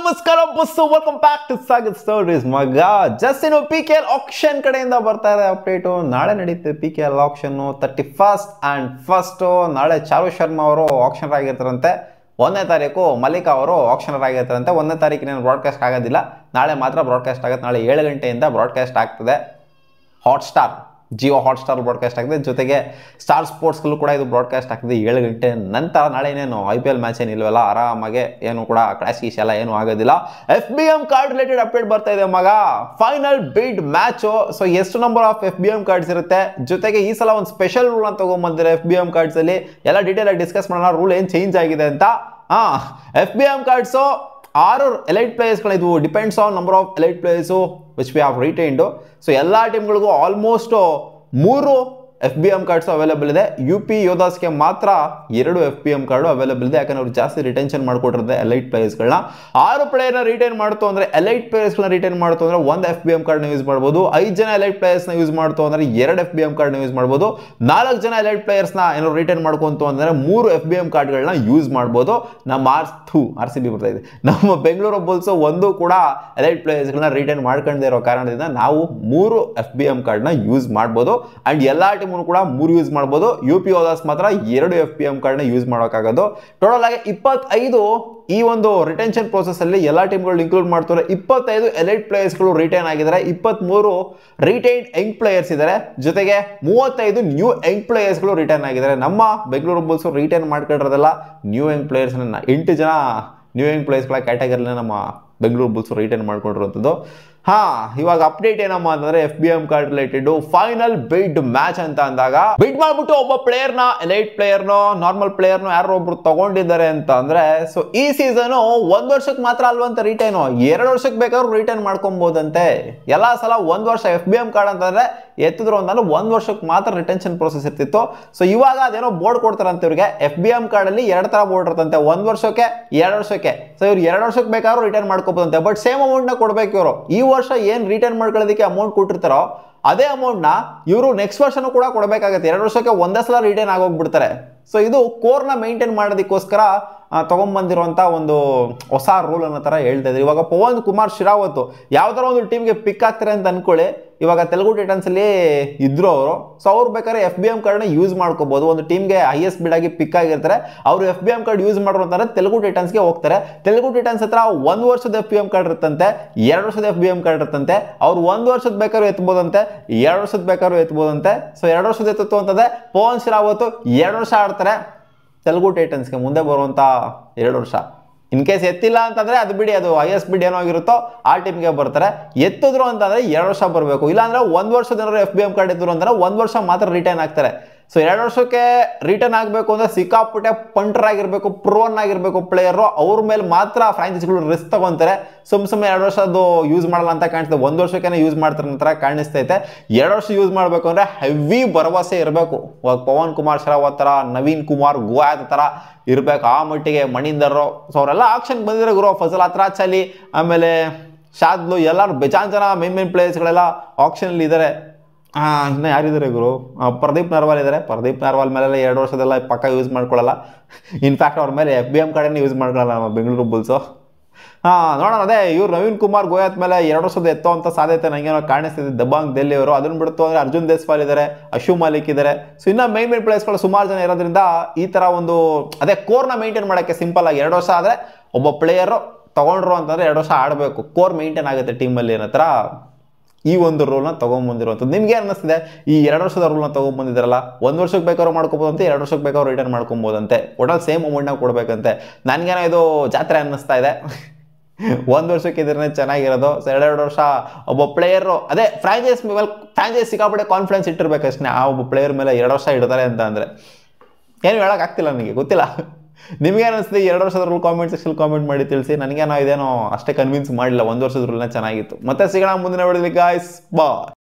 ನಮಸ್ಕಾರ boss, welcome back to Sagar stories. ಮಗ just ಇನ್ನು PKL ಆಕ್ಷನ್ ಕಡೆಯಿಂದ ಬರ್ತಾ ಇದೆ ಅಪ್ಡೇಟು. ನಾಳೆ ನಡೀತೆ PKL action 31st and 1st. ನಾಳೆ ಚಾರು ಶರ್ಮಾ ಅವರು ಆಕ್ಷನರ್ ಆಗಿರ್ತಾರಂತೆ. 1ನೇ ತಾರೀಕು ಮಲ್ಲಿಕಾ ಅವರು ಆಕ್ಷನರ್ ಆಗಿರ್ತಾರಂತೆ. 1ನೇ ತಾರೀಕಿನ ಬ್ರಾಡ್ಕಾಸ್ಟ್ ಆಗೋದಿಲ್ಲ, ನಾಳೆ ಮಾತ್ರ ಬ್ರಾಡ್ಕಾಸ್ಟ್ ಆಗುತ್ತೆ. ನಾಳೆ 7 ಗಂಟೆಯಿಂದ ಬ್ರಾಡ್ಕಾಸ್ಟ್ ಆಗ್ತದೆ. ಹಾಟ್ಸ್ಟಾರ್, ಜಿಯೋ ಹಾಟ್ಸ್ಟಾರ್ ಬ್ರಾಡ್ಕಾಸ್ಟ್ ಆಗಿದೆ. ಜೊತೆಗೆ ಸ್ಟಾರ್ ಸ್ಪೋರ್ಟ್ಸ್ಗಳು ಕೂಡ ಇದು ಬ್ರಾಡ್ಕಾಸ್ಟ್ ಆಗ್ತದೆ 7 ಗಂಟೆ ನಂತರ. ನಾಳೆ ಏನೇನು IPL ಮ್ಯಾಚ್ ಏನಿಲ್ವಲ್ಲ, ಆರಾಮಾಗೆ ಏನು ಕೂಡ ಕ್ಲಾಶ್ ಗೀಶ್ ಎಲ್ಲ ಏನು ಆಗೋದಿಲ್ಲ. FBM ಕಾರ್ಡ್ ರಿಲೇಟೆಡ್ ಅಪ್ಡೇಟ್ ಬರ್ತಾ ಇದೆ ಮಗ. ಫೈನಲ್ ಬಿಡ್ ಮ್ಯಾಚು. ಸೊ ಎಷ್ಟು ನಂಬರ್ ಆಫ್ FBM ಕಾರ್ಡ್ಸ್ ಇರುತ್ತೆ, ಜೊತೆಗೆ ಈ ಸಲ ಒಂದು ಸ್ಪೆಷಲ್ ರೂಲ್ ಅಂತ ತಗೊಂಡ್ಬಂದಿದ್ದಾರೆ FBM ಕಾರ್ಡ್ಸ್ ಅಲ್ಲಿ. ಎಲ್ಲ ಡೀಟೇಲ್ ಆಗಿ ಡಿಸ್ಕಸ್ ಮಾಡೋಣ, ರೂಲ್ ಏನು ಚೇಂಜ್ ಆಗಿದೆ ಅಂತ. FBM ಕಾರ್ಡ್ಸು 6 ಎಲೈಟ್ ಪ್ಲೇಯರ್ಸ್ಗಳು. ಇದು depends on number of elite players which we have retained. So ಎಲ್ಲ ಟೀಮ್ಗಳಿಗೂ ಆಲ್ಮೋಸ್ಟ್ 3 FBM ಕಾರ್ಡ್ಸ್ ಅವೈಲೇಬಲ್ ಇದೆ. UP ಯೋಧಾಸ್ಗೆ ಮಾತ್ರ 2 FBM ಕಾರ್ಡು ಅವೈಲೇಬಲ್ ಇದೆ, ಯಾಕಂದ್ರೆ ಅವ್ರು ಜಾಸ್ತಿ ರಿಟೆನ್ಷನ್ ಮಾಡ್ಕೊಟ್ಟಿರುತ್ತೆ ಎಲೈಟ್ ಪ್ಲೇಯರ್ಸ್ಗಳನ್ನ. 6 ಪ್ಲೇಯರ್ನ ರಿಟೈನ್ ಮಾಡ್ತು ಅಂದ್ರೆ, ಎಲೈಟ್ ಪ್ಲೇಯರ್ಸ್ಗಳನ್ನ ರಿಟೈನ್ ಮಾಡ್ತು ಅಂದ್ರೆ 1 FBM ಕಾರ್ಡ್ನ ಯೂಸ್ ಮಾಡ್ಬೋದು. 5 ಜನ ಎಲೈಟ್ ಪ್ಲೇಯರ್ಸ್ನ ಯೂಸ್ ಮಾಡ್ತು ಅಂದ್ರೆ 2 FBM ಕಾರ್ಡ್ನ ಯೂಸ್ ಮಾಡ್ಬೋದು. 4 ಜನ ಎಲೈಟ್ ಪ್ಲೇಯರ್ಸ್ನ ಏನೋ ರಿಟೈನ್ ಮಾಡ್ಕೊಂತು ಅಂದ್ರೆ 3 FBM ಕಾರ್ಡ್ಗಳನ್ನ ಯೂಸ್ ಮಾಡ್ಬೋದು. ನಮ್ಮ RCB ಬರ್ತಾ ಇದೆ. ನಮ್ಮ ಬೆಂಗಳೂರು ಬುಲ್ಸ್ ಒಂದು ಕೂಡ ಎಲೈಟ್ ಪ್ಲೇಯರ್ಸ್ಗಳನ್ನ ರಿಟೈನ್ ಮಾಡ್ಕೊಂಡೇ ಇರೋ ಕಾರಣದಿಂದ ನಾವು 3 FBM ಕಾರ್ಡ್ನ ಯೂಸ್ ಮಾಡ್ಬೋದು. ಅಂಡ್ ಎಲ್ಲಾ ಟೀಮು ಕೂಡ 3 ಯೂಸ್ ಮಾಡ್ಬೋದು. UP ಯೋಧಾಸ್ ಮಾತ್ರ 2 FBM ಕಾರ್ಡ್ನ ಯೂಸ್ ಮಾಡೋಕ್ಕಾಗೋದು. ಟೋಟಲ್ ಆಗಿ 25 ಈ ಒಂದು ರಿಟೆನ್ಷನ್ ಪ್ರೋಸೆಸ್ ಅಲ್ಲಿ ಎಲ್ಲಾ ಟೀಮ್ಗಳು ಇನ್ಕ್ಲೂಡ್ ಮಾಡ್ತಾರೆ. 25 ಎಲೈಟ್ ಪ್ಲೇಯರ್ಸ್ಗಳು ರಿಟೈನ್ ಆಗಿದ್ದಾರೆ, 23 ರಿಟೈನ್ಡ್ ಯಂಗ್ ಪ್ಲೇಯರ್ಸ್ ಇದ್ದಾರೆ, ಜೊತೆಗೆ 35 ನ್ಯೂ ಯಂಗ್ ಪ್ಲೇಯರ್ಸ್ಗಳು ರಿಟೈನ್ ಆಗಿದ್ದಾರೆ. ನಮ್ಮ ಬೆಂಗಳೂರು ಬುಲ್ಸ್ ರಿಟೈನ್ ಮಾಡ್ಕೊಂಡಿರೋದಲ್ಲ ನ್ಯೂ ಯಂಗ್ ಪ್ಲೇಯರ್ಸ್. 8 ಜನ ನ್ಯೂ ಯಂಗ್ ಪ್ಲೇಯರ್ಸ್ಗಳ ಕ್ಯಾಟಗರಿನ ನಮ್ಮ ಬೆಂಗಳೂರು ಬುಲ್ಸ್ ರಿಟೈನ್ ಮಾಡ್ಕೊಂಡಿರುವಂಥದ್ದು. ಇವಾಗ ಅಪ್ಡೇಟ್ ಏನಮ್ಮ ಅಂತಂದ್ರೆ FBM ಕಾರ್ಡ್ ರಿಲೇಟೆಡ್ ಫೈನಲ್ ಬಿಡ್ ಮ್ಯಾಚ್ ಅಂತ ಅಂದಾಗ, ಬಿಡ್ ಮಾಡ್ಬಿಟ್ಟು ಒಬ್ಬ ಪ್ಲೇಯರ್ನ, ಎಲೈಟ್ ಪ್ಲೇಯರ್ನೋ ನಾರ್ಮಲ್ ಪ್ಲೇಯರ್ನೋ ಯಾರೋ ಒಬ್ರು ತಗೊಂಡಿದ್ದಾರೆ ಅಂತ ಅಂದ್ರೆ, ಸೊ ಈ ಸೀಸನ್ 1 ವರ್ಷಕ್ಕೆ ಮಾತ್ರ ಅಲ್ವಂತ ರಿಟೈನು, 2 ವರ್ಷಕ್ಕೆ ಬೇಕಾದ್ರೂ ರಿಟೈನ್ ಮಾಡ್ಕೊಬೋದಂತೆ. ಎಲ್ಲಾ ಸಲ 1 ವರ್ಷ FBM ಕಾರ್ಡ್ ಅಂತಂದ್ರೆ ಎತ್ತಿದ್ರು ಅಂತಂದ್ರೆ 1 ವರ್ಷಕ್ಕೆ ಮಾತ್ರ ರಿಟೆನ್ಷನ್ ಪ್ರೋಸೆಸ್ ಇರ್ತಿತ್ತು. ಸೊ ಇವಾಗ ಅದೇನೋ ಬೋರ್ಡ್ ಕೊಡ್ತಾರಂತೆ ಇವ್ರಿಗೆ. FBM ಕಾರ್ಡ್ ಅಲ್ಲಿ 2 ತರ ಬೋರ್ಡ್ ಇರ್ತಂತೆ, 1 ವರ್ಷಕ್ಕೆ 2 ವರ್ಷಕ್ಕೆ. ಸೊ ಇವ್ರು 2 ವರ್ಷಕ್ಕೆ ಬೇಕಾದ್ರೂ ರಿಟೈನ್ ಮಾಡ್ಕೋಬೋದಂತೆ, ಬಟ್ ಸೇಮ್ ಅಮೌಂಟ್ ನ ಕೊಡ್ಬೇಕು ಇವರು. ಈ ವರ್ಷ ಏನ್ ರಿಟರ್ನ್ ಮಾಡ್ಕೊಳ್ಳೋದಕ್ಕೆ ಅಮೌಂಟ್ ಕೊಟ್ಟಿರ್ತಾರೋ ಅದೇ ಅಮೌಂಟ್ ನ ಇವರು ನೆಕ್ಸ್ಟ್ ವರ್ಷನೂ ಕೂಡ ಕೊಡಬೇಕಾಗುತ್ತೆ. 2 ವರ್ಷಕ್ಕೆ ಒಂದೇ ಸಲ ರಿಟರ್ನ್ ಆಗೋಗ್ಬಿಡ್ತಾರೆ. ಸೊ ಇದು ಕೋರ್ನ ಮೇಂಟೈನ್ ಮಾಡೋದಕ್ಕೋಸ್ಕರ ತಗೊಂಡ್ಬಂದಿರುವಂತ ಒಂದು ಹೊಸ ರೂಲ್ ಅನ್ನೋ ತರ ಹೇಳ್ತಾ ಇದ್ರು. ಇವಾಗ ಪವನ್ ಕುಮಾರ್ ಶಿರಾವತ್ ಯಾವ್ದಾರ ಒಂದು ಟೀಮ್ಗೆ ಪಿಕ್ ಆಗ್ತಾರೆ ಅಂತ ಅನ್ಕೊಳ್ಳಿ. ಇವಾಗ ತೆಲುಗು ಟೈಟನ್ಸ್ ಅಲ್ಲಿ ಇದ್ರು ಅವರು. ಸೊ ಅವ್ರು ಬೇಕಾದ್ರೆ FBM ಕಾರ್ಡ್ನ ಯೂಸ್ ಮಾಡ್ಕೋಬಹುದು. ಒಂದು ಟೀಮ್ಗೆ ಹೈಯೆಸ್ಟ್ ಬಿಡ್ ಆಗಿ ಪಿಕ್ ಆಗಿರ್ತಾರೆ, ಅವರು FBM ಕಾರ್ಡ್ ಯೂಸ್ ಮಾಡೋರು ಅಂತಂದ್ರೆ ತೆಲುಗು ಟೈಟನ್ಸ್ಗೆ ಹೋಗ್ತಾರೆ. ತೆಲುಗು ಟೈಟನ್ಸ್ ಹತ್ರ 1 ವರ್ಷದ FBM ಕಾರ್ಡ್ ಇರುತ್ತಂತೆ, 2 ವರ್ಷದ FBM ಕಾರ್ಡ್ ಇರುತ್ತಂತೆ. ಅವ್ರು 1 ವರ್ಷದ ಬೇಕಾದ್ರೂ ಎತ್ಬೋದಂತೆ, 2 ವರ್ಷದ ಬೇಕಾದ್ರೂ ಎತ್ಬೋದಂತೆ. ಸೊ 2 ವರ್ಷದ ಎತ್ತು ಅಂತಂದ್ರೆ ಪವನ್ ಶಿರಾವತ್ 2 ವರ್ಷ ಆಡ್ತಾರೆ ತೆಲುಗು ಟೈಟನ್ಸ್ಗೆ. ಮುಂದೆ ಬರುವಂತ 2 ವರ್ಷ ಇನ್ ಕೇಸ್ ಎತ್ತಿಲ್ಲ ಅಂತಂದ್ರೆ ಅದು ಬಿಡಿ, ಅದು ಹೈಯೆಸ್ಟ್ ಬಿಡ್ ಏನೋ ಆಗಿರುತ್ತೋ ಆ ಟೀಮ್ಗೆ ಬರ್ತಾರೆ. ಎತ್ತಿದ್ರು ಅಂತಂದ್ರೆ 2 ವರ್ಷ ಬರಬೇಕು. ಇಲ್ಲಾಂದ್ರೆ 1 ವರ್ಷದ ಏನಾದ್ರು FBM ಕಾರ್ಡ್ ಎತ್ತಿದ್ರು ಅಂತಂದ್ರೆ 1 ವರ್ಷ ಮಾತ್ರ ರಿಟರ್ನ್ ಆಗ್ತಾರೆ. ಸೊ 2 ವರ್ಷಕ್ಕೆ ರಿಟರ್ನ್ ಆಗಬೇಕು ಅಂದ್ರೆ ಸಿಕ್ಕಾಪಟ್ಟೆ ಪಂಟರ್ ಆಗಿರ್ಬೇಕು, ಪ್ರೋನ್ ಆಗಿರ್ಬೇಕು ಪ್ಲೇಯರ್. ಅವ್ರ ಮೇಲೆ ಮಾತ್ರ ಫ್ರಾಂಚೈಸಿಗಳು ರಿಸ್ಕ್ ತಗೊಂತಾರೆ. ಸುಮ್ಮನೆ 2 ವರ್ಷದ್ದು ಯೂಸ್ ಮಾಡಲ್ಲ ಅಂತ ಕಾಣಿಸ್ತದೆ, 1 ವರ್ಷಕ್ಕೆ ಯೂಸ್ ಮಾಡ್ತಾರೆ ಅಂತ ಕಾಣಿಸ್ತೈತೆ. 2 ವರ್ಷ ಯೂಸ್ ಮಾಡ್ಬೇಕು ಅಂದ್ರೆ ಹೆವಿ ಭರವಸೆ ಇರಬೇಕು. ಪವನ್ ಕುಮಾರ್ ಶರಾವತ್ ತರ, ನವೀನ್ ಕುಮಾರ್ ಗೋಯಾದ್ ತರ ಇರ್ಬೇಕು. ಆ ಮಟ್ಟಿಗೆ ಮಣಿಂದರ್. ಸೊ ಅವರೆಲ್ಲ ಆಕ್ಷನ್ ಬಂದಿರೋ ಗುರು. ಫಜಲ್ ಅತ್ರಾಚಲಿ, ಆಮೇಲೆ ಶಾದ್ಲು, ಎಲ್ಲರೂ ಬೇಜಾನ್ ಜನ ಮೇನ್ ಪ್ಲೇಯರ್ಸ್ಗಳೆಲ್ಲ ಆಕ್ಷನ್ ಅಲ್ಲಿ ಇದ್ದಾರೆ. ಇನ್ನು ಯಾರಿದ್ದಾರೆ ಗುರು? ಪ್ರದೀಪ್ ನರ್ವಾಲ್ ಇದ್ದಾರೆ. ಪ್ರದೀಪ್ ನರ್ವಾಲ್ ಮೇಲೆ 2 ವರ್ಷದೆಲ್ಲ ಪಕ್ಕ ಯೂಸ್ ಮಾಡ್ಕೊಳ್ಳಲ್ಲ. ಇನ್ಫ್ಯಾಕ್ಟ್ ಅವ್ರ ಮೇಲೆ FBM ಕಾರ್ಡನ್ನು ಯೂಸ್ ಮಾಡ್ಕೊಳ್ಳಲ್ಲ ನಮ್ಮ ಬೆಂಗಳೂರು ಬುಲ್ಸು. ನೋಡೋಣ. ಅದೇ ಇವ್ರು ನವೀನ್ ಕುಮಾರ್ ಗೋಯತ್ ಮೇಲೆ 2 ವರ್ಷದ ಎತ್ತೋ ಅಂತ ಸಾಧ್ಯತೆ ನನಗೇನೋ ಕಾಣಿಸ್ತಿದೆ. ದಬಾಂಗ್ ಡೆಲ್ಲಿ ಅವರು. ಅದನ್ನು ಬಿಡ್ತು ಅಂದ್ರೆ ಅರ್ಜುನ್ ದೇಸ್ವಾಲ್ ಇದ್ದಾರೆ, ಅಶು ಮಾಲಿಕ್ ಇದ್ದಾರೆ. ಸೊ ಇನ್ನು ಮೇನ್ ಪ್ಲೇಯರ್ಸ್ಗಳು ಸುಮಾರು ಜನ ಇರೋದ್ರಿಂದ ಈ ತರ ಒಂದು ಅದೇ ಕೋರ್ನ ಮೇಂಟೈನ್ ಮಾಡೋಕ್ಕೆ ಸಿಂಪಲ್ ಆಗಿ 2 ವರ್ಷ ಆದರೆ ಒಬ್ಬ ಪ್ಲೇಯರು ತಗೊಂಡ್ರು ಅಂತಂದ್ರೆ 2 ವರ್ಷ ಆಡಬೇಕು, ಕೋರ್ ಮೇಂಟೈನ್ ಆಗುತ್ತೆ ಟೀಮಲ್ಲಿ ಅನ್ನೋ ಥರ ಈ ಒಂದು ರೂಲ್ನ ತೊಗೊಂಡ್ಬಂದಿರುವಂಥದ್ದು. ನಿಮ್ಗೆ ಅನ್ನಿಸ್ತಿದೆ ಈ 2 ವರ್ಷದ ರೂಲ್ನ ತೊಗೊಂಡ್ಬಂದಿದ್ದಾರಲ್ಲ? 1 ವರ್ಷಕ್ಕೆ ಬೇಕಾದ್ರೂ ಮಾಡ್ಕೋಬೋದಂತೆ, 2 ವರ್ಷಕ್ಕೆ ಬೇಕಾದ್ರೂ ರಿಟರ್ನ್ ಮಾಡ್ಕೊಬೋದಂತೆ. ಒಟ್ಟಲ್ಲಿ ಸೇಮ್ ಅಮೌಂಟ್ನ ಕೊಡಬೇಕಂತೆ. ನನಗೇನೋ ಇದು ಜಾತ್ರೆ ಅನ್ನಿಸ್ತಾ ಇದೆ. 1 ವರ್ಷಕ್ಕೆ ಇದ್ರೆ ಚೆನ್ನಾಗಿರೋದು. ಸೊ 2 ವರ್ಷ ಒಬ್ಬ ಪ್ಲೇಯರು, ಅದೇ ಫ್ರಾಂಚೈಸ್ ಸಿಕ್ಕಾಪಟ್ಟೆ ಕಾನ್ಫಿಡೆನ್ಸ್ ಇಟ್ಟಿರ್ಬೇಕಷ್ಟೇ ಆ ಒಬ್ಬ ಪ್ಲೇಯರ್ ಮೇಲೆ 2 ವರ್ಷ ಇಡ್ತಾರೆ ಅಂತ ಅಂದರೆ. ಏನು ಹೇಳೋಕ್ಕಾಗ್ತಿಲ್ಲ, ನನಗೆ ಗೊತ್ತಿಲ್ಲ. ನಿಮ್ಗೆ ಅನಿಸ್ತಿದೆ 2 ವರ್ಷದ ರೂಲ್? ಕಾಮೆಂಟ್ ಸೆಕ್ಷನ್ ಕಾಮೆಂಟ್ ಮಾಡಿ ತಿಳಿಸಿ. ನನಗೇನೋ ಇದೇನೋ ಅಷ್ಟೇ ಕನ್ವಿನ್ಸ್ ಮಾಡಿಲ್ಲ. 1 ವರ್ಷದ ರೂಲ್ನ ಚೆನ್ನಾಗಿತ್ತು. ಮತ್ತೆ ಸಿಗೋಣ ಮುಂದಿನ ವಿಡಿಯೋದಲ್ಲಿ ಗಾಯ್ಸ್. ಬಾಯ್.